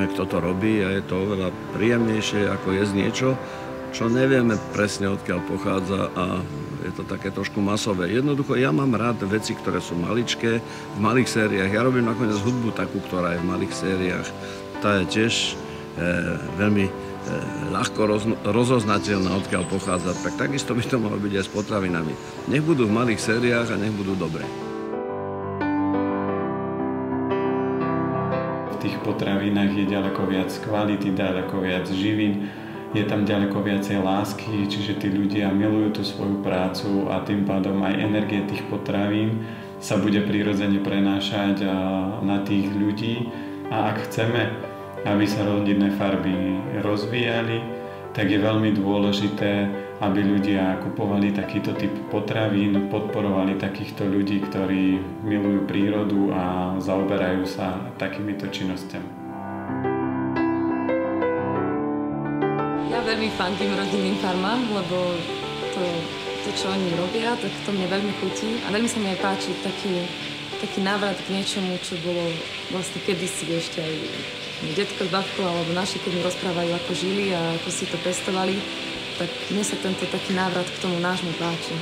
vieme, kto to robí a je to oveľa príjemnejšie, ako jesť niečo, čo nevieme presne odkiaľ pochádza a je to také trošku masové. Jednoducho, ja mám rád veci, ktoré sú maličké, v malých sériách. Ja robím nakoniec hudbu takú, ktorá je v malých sériách. Tá je tiež veľmi ľahko rozoznateľná, odkiaľ pochádza. Tak takisto by to malo byť aj s potravinami. Nech budú v malých sériách a nech budú dobré. V tých potravinách je ďaleko viac kvality, ďaleko viac živín. Je tam ďaleko viacej lásky, čiže tí ľudia milujú tú svoju prácu a tým pádom aj energie tých potravín sa bude prirodzene prenášať na tých ľudí. A ak chceme, aby sa rodinné farby rozvíjali, tak je veľmi dôležité, aby ľudia kupovali takýto typ potravín, podporovali takýchto ľudí, ktorí milujú prírodu a zaoberajú sa takýmito činnosťami. Ja veľmi fandím rodinným farmám, lebo to, čo oni robia, tak to mne veľmi chutí a veľmi sa mi aj páči taký návrat k niečomu, čo bolo vlastne kedysi ešte aj detko s babkou alebo naši, keď mi rozprávajú, ako žili a ako si to pestovali, tak mne sa tento taký návrat k tomu nášmu páči.